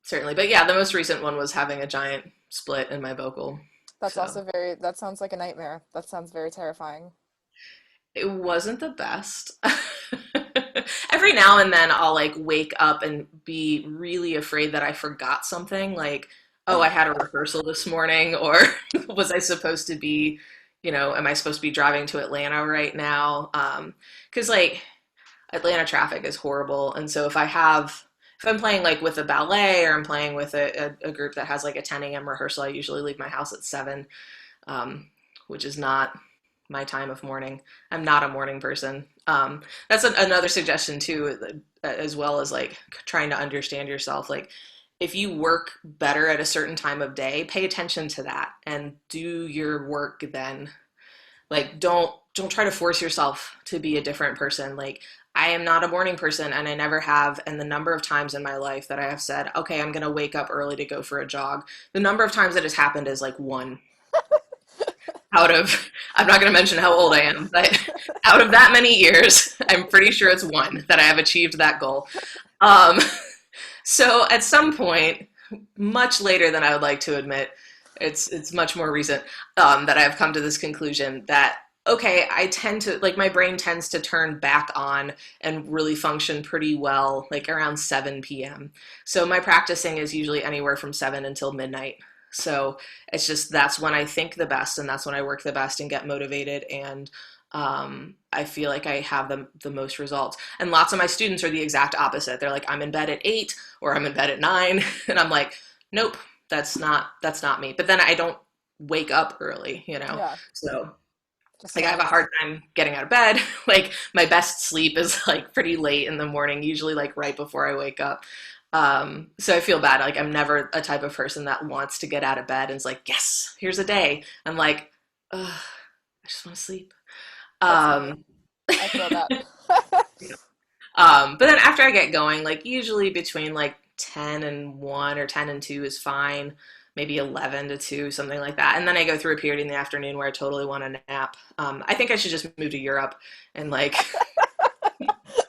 certainly. But yeah, the most recent one was having a giant split in my vocal. That's So also very, that sounds like a nightmare. That sounds very terrifying. it wasn't the best. Every now and then I'll like wake up and be really afraid that I forgot something, like, oh, I had a rehearsal this morning, or was I supposed to be, am I supposed to be driving to Atlanta right now? Because like Atlanta traffic is horrible, and so if I'm playing like with a ballet or I'm playing with a group that has like a 10 a.m. rehearsal, I usually leave my house at 7, which is not my time of morning. I'm not a morning person. That's another suggestion too, as well as like trying to understand yourself. Like if you work better at a certain time of day, pay attention to that and do your work then. Like don't try to force yourself to be a different person. Like I am not a morning person and I never have. And the number of times in my life that I have said, okay, I'm going to wake up early to go for a jog, the number of times that has happened is like one out of, I'm not going to mention how old I am, but out of that many years, I'm pretty sure it's one that I have achieved that goal. Um, so at some point, much later than I would like to admit, it's much more recent that I've come to this conclusion that okay, I tend to like my brain tends to turn back on and really function pretty well like around 7 p.m. So my practicing is usually anywhere from 7 until midnight. So it's just that's when I think the best and that's when I work the best and get motivated and I feel like I have the most results. And lots of my students are the exact opposite. They're like, I'm in bed at 8 or I'm in bed at 9. And I'm like, nope, that's not me. But then I don't wake up early. Yeah, So just like I have a not. hard time getting out of bed. Like my best sleep is like pretty late in the morning, usually like right before I wake up. So I feel bad. Like I'm never a type of person that wants to get out of bed and is like, yes, here's a day. I'm like, ugh, I just want to sleep. That's me. Um, I feel that. but then after I get going, like usually between like 10 and 1 or 10 and 2 is fine. Maybe 11 to 2, something like that. And then I go through a period in the afternoon where I totally want to nap. I think I should just move to Europe and like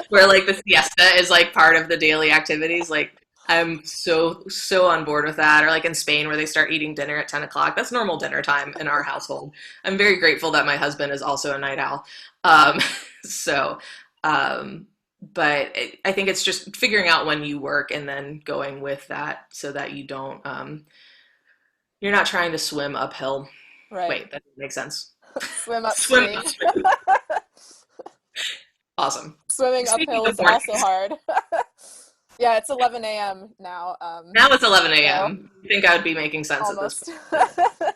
where like the siesta is like part of the daily activities. Like I'm so on board with that. Or like in Spain where they start eating dinner at 10 o'clock. That's normal dinner time in our household. I'm very grateful that my husband is also a night owl. Um, so, um, but I think it's just figuring out when you work and then going with that so that you don't, you're not trying to swim uphill. Right. Wait, that doesn't make sense. Swim Swim upstream. upstream. Awesome. Swimming Speaking uphill of is also mornings, hard. Yeah, it's 11 a.m. now. now it's 11 So a.m. You think I would be making sense at this almost. point, but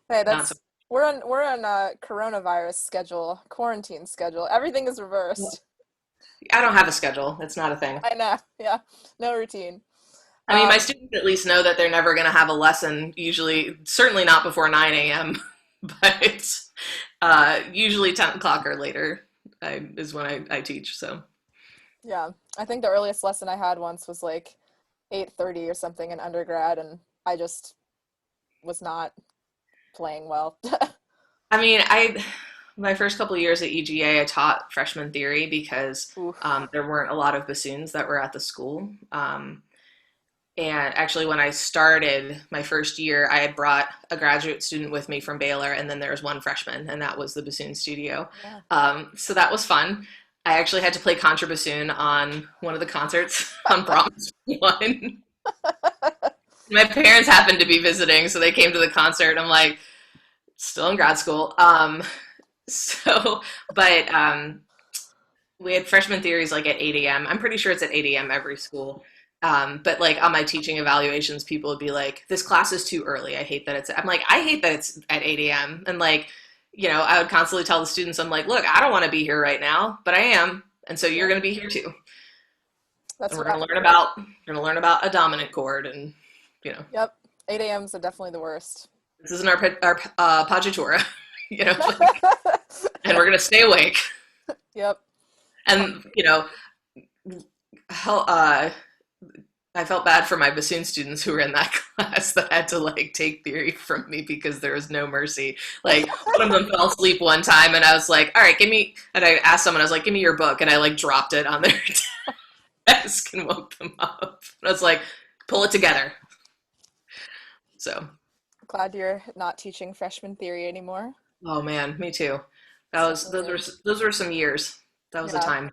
Hey, not so. we're on a coronavirus schedule, quarantine schedule. Everything is reversed. I don't have a schedule. It's not a thing. I know. Yeah, no routine. I mean, my Um, students at least know that they're never going to have a lesson, usually, certainly not before 9 a.m., but usually 10 o'clock or later is when I teach. So, yeah, I think the earliest lesson I had once was like 8:30 or something in undergrad, and I just was not playing well. I mean, my first couple of years at EGA, I taught freshman theory because Oof. there weren't a lot of bassoons that were at the school. And actually, when I started my first year, I had brought a graduate student with me from Baylor, and then there was one freshman, and that was the bassoon studio. Yeah. So that was fun. I actually had to play contrabassoon on one of the concerts on Brahms one. My parents happened to be visiting, so they came to the concert. I'm like, still in grad school. So, but we had freshman theories like at 8 a.m. I'm pretty sure it's at 8 a.m. every school. But like on my teaching evaluations, people would be like, this class is too early. I hate that it's, I'm like, I hate that it's at 8 a.m. And like, I would constantly tell the students, I'm like, look, I don't want to be here right now, but I am. And so you're Yeah. going to be here too. And That's we're right. going to learn about a dominant chord and, you know, Yep. 8 a.m.s are definitely the worst. this isn't our paggiatura, like, and we're going to stay awake. Yep. And, how, I felt bad for my bassoon students who were in that class that had to like take theory from me because there was no mercy. Like one of them fell asleep one time and I was like, all right, and I asked someone, I was like, give me your book. And I like dropped it on their desk and woke them up. And I was like, pull it together. So, Glad you're not teaching freshman theory anymore. oh man, me too. It's definitely Those were some years. That was a yeah. time.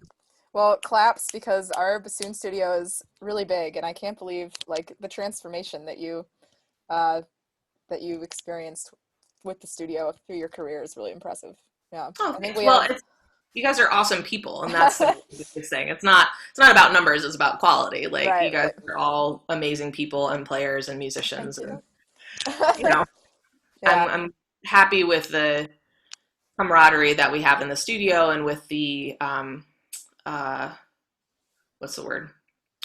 Well, claps because our bassoon studio is really big, and I can't believe like the transformation uh, that you've experienced with the studio through your career is really impressive. Yeah, Oh, I think thanks. we Well, have. you guys are awesome people, and that's the biggest thing. It's not about numbers, it's about quality. Like you Right, guys right. are all amazing people and players and Thank musicians, and you. you know, Yeah, I'm happy with the camaraderie that we have in the studio and with the uh what's the word?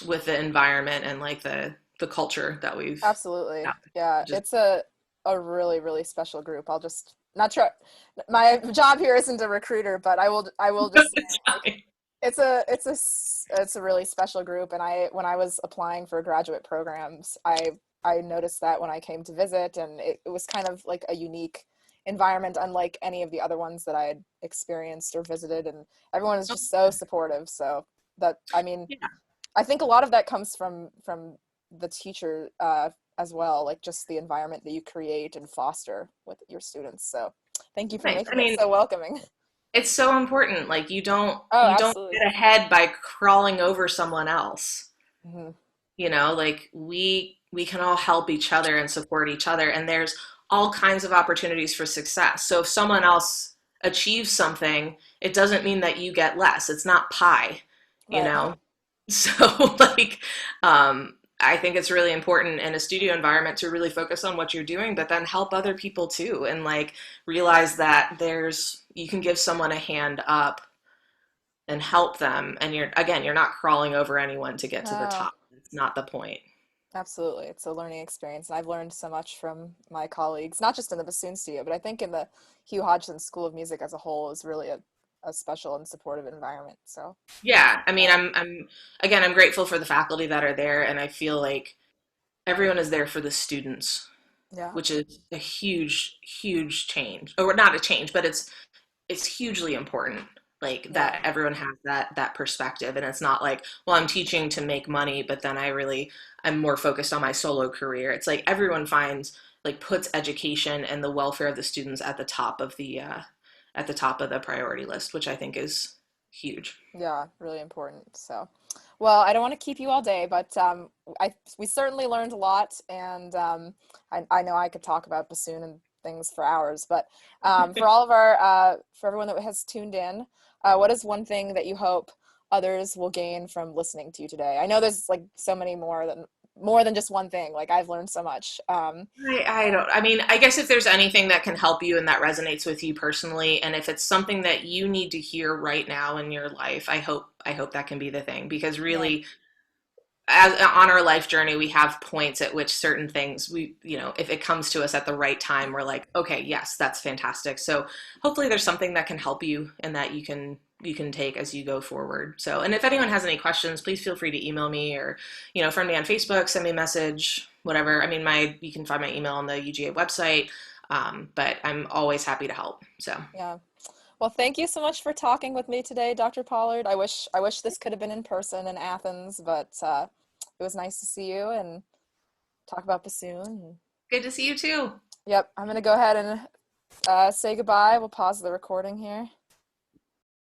With the environment and like the culture that we've absolutely. got. Yeah, Just it's a really really special group. I'll just not try. My job here isn't a recruiter, but I will just say it's like fine. it's a really special group, and I when I was applying for graduate programs, I noticed that when I came to visit, and it was kind of like a unique environment, unlike any of the other ones that I had experienced or visited, and everyone is just so supportive. So that I mean, Yeah, I think a lot of that comes from the teacher as well, like just the environment that you create and foster with your students. So thank you for nice. I making it mean, so welcoming. it's so important. Like Oh, you don't absolutely. get ahead by crawling over someone else. Hmm. Like we can all help each other and support each other, and there's all kinds of opportunities for success. So if someone else achieves something, it doesn't mean that you get less. It's not pie, you Right. know. So like I think it's really important in a studio environment to really focus on what you're doing, but then help other people too, and like realize that you can give someone a hand up and help them, and you're not crawling over anyone to get to the No, top. It's not the point. absolutely. It's a learning experience. And I've learned so much from my colleagues, not just in the bassoon studio, but I think in the Hugh Hodgson School of Music as a whole is really a special and supportive environment. So, Yeah, I mean, yeah. I'm grateful for the faculty that are there, and I feel like everyone is there for the students, Yeah. which is a huge change, or not a change, but it's hugely important. Like Yeah. that everyone has that perspective, and it's not like, well, I'm teaching to make money, but then I'm more focused on my solo career. It's like everyone puts education and the welfare of the students at the top of the priority list, which I think is huge. Yeah, really important. So, well, I don't want to keep you all day, but we certainly learned a lot, and I know I could talk about bassoon and things for hours. But for everyone that has tuned in, what is one thing that you hope others will gain from listening to you today? I know there's like so many more than just one thing. Like I've learned so much. I don't, I mean, I guess if there's anything that can help you and that resonates with you personally, and if it's something that you need to hear right now in your life, I hope that can be the thing, because Yeah, really, as on our life journey, we have points at which certain things if it comes to us at the right time, we're like, okay, yes, that's fantastic. So hopefully there's something that can help you and that you can take as you go forward. So, and if anyone has any questions, please feel free to email me, or friend me on Facebook, send me a message, whatever. I mean, you can find my email on the UGA website, but I'm always happy to help. So yeah. Well, thank you so much for talking with me today, Dr. Pollard. I wish this could have been in person in Athens, but it was nice to see you and talk about bassoon. Good to see you too. Yep, I'm gonna go ahead and say goodbye. We'll pause the recording here.